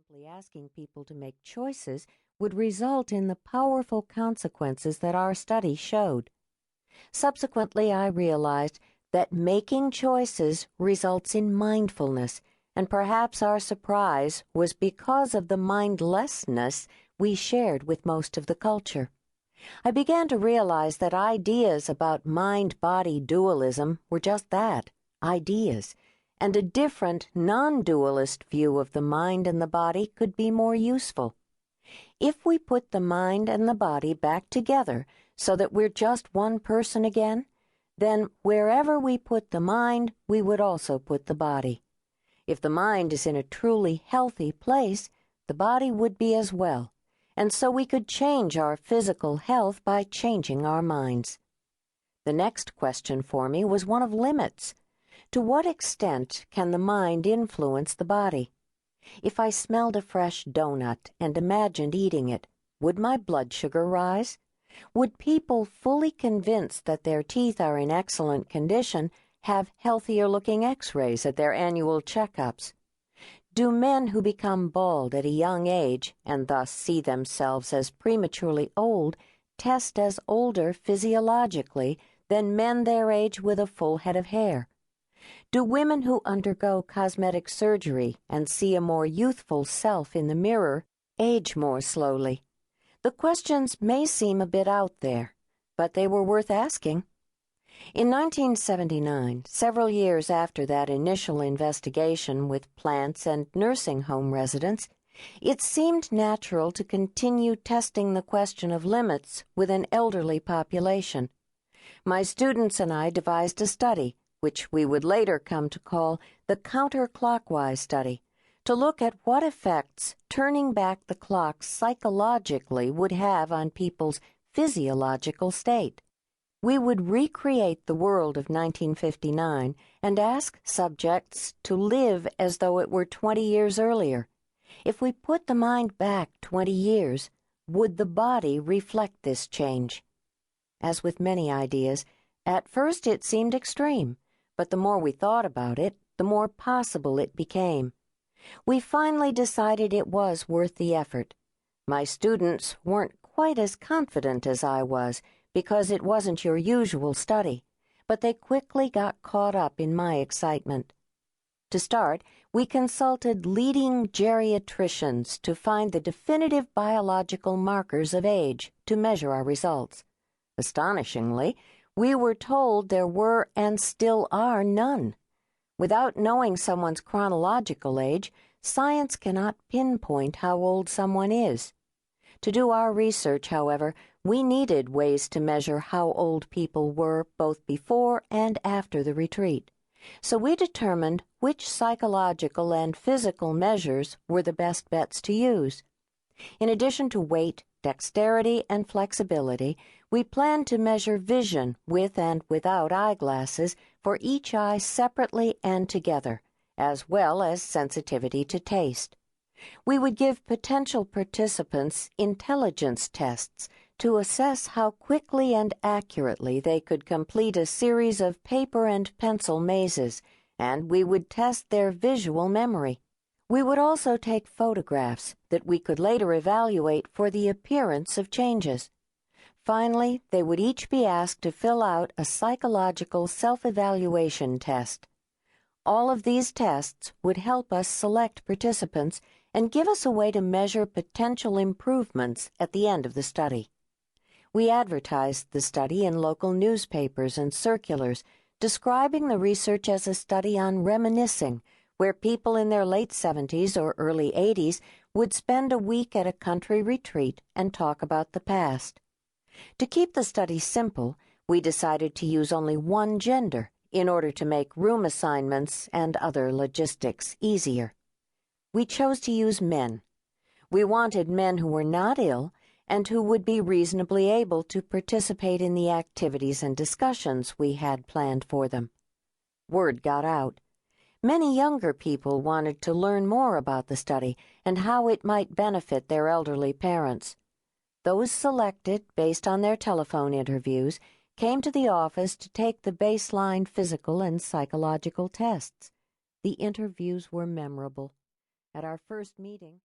simply asking people to make choices would result in the powerful consequences that our study showed. Subsequently, I realized that making choices results in mindfulness, and perhaps our surprise was because of the mindlessness we shared with most of the culture. I began to realize that ideas about mind-body dualism were just that, ideas, and a different, non-dualist view of the mind and the body could be more useful. If we put the mind and the body back together so that we're just one person again, then wherever we put the mind, we would also put the body. If the mind is in a truly healthy place, the body would be as well, and so we could change our physical health by changing our minds. The next question for me was one of limits. To what extent can the mind influence the body? If I smelled a fresh donut and imagined eating it, would my blood sugar rise? Would people fully convinced that their teeth are in excellent condition have healthier-looking X-rays at their annual checkups? Do men who become bald at a young age and thus see themselves as prematurely old test as older physiologically than men their age with a full head of hair? Do women who undergo cosmetic surgery and see a more youthful self in the mirror age more slowly? The questions may seem a bit out there, but they were worth asking. In 1979, several years after that initial investigation with plants and nursing home residents, it seemed natural to continue testing the question of limits with an elderly population. My students and I devised a study, which we would later come to call the Counterclockwise study, to look at what effects turning back the clock psychologically would have on people's physiological state. We would recreate the world of 1959 and ask subjects to live as though it were 20 years earlier. If we put the mind back 20 years, would the body reflect this change? As with many ideas, at first it seemed extreme, but the more we thought about it, the more possible it became. We finally decided it was worth the effort. My students weren't quite as confident as I was because it wasn't your usual study, but they quickly got caught up in my excitement. To start, we consulted leading geriatricians to find the definitive biological markers of age to measure our results. Astonishingly, we were told there were and still are none. Without knowing someone's chronological age, science cannot pinpoint how old someone is. To do our research, however, we needed ways to measure how old people were both before and after the retreat. So we determined which psychological and physical measures were the best bets to use. In addition to weight, dexterity, and flexibility, we planned to measure vision with and without eyeglasses for each eye separately and together, as well as sensitivity to taste. We would give potential participants intelligence tests to assess how quickly and accurately they could complete a series of paper and pencil mazes, and we would test their visual memory. We would also take photographs that we could later evaluate for the appearance of changes. Finally, they would each be asked to fill out a psychological self-evaluation test. All of these tests would help us select participants and give us a way to measure potential improvements at the end of the study. We advertised the study in local newspapers and circulars, describing the research as a study on reminiscing, where people in their late 70s or early 80s would spend a week at a country retreat and talk about the past. To keep the study simple, we decided to use only one gender in order to make room assignments and other logistics easier. We chose to use men. We wanted men who were not ill and who would be reasonably able to participate in the activities and discussions we had planned for them. Word got out. Many younger people wanted to learn more about the study and how it might benefit their elderly parents. Those selected, based on their telephone interviews, came to the office to take the baseline physical and psychological tests. The interviews were memorable. At our first meeting,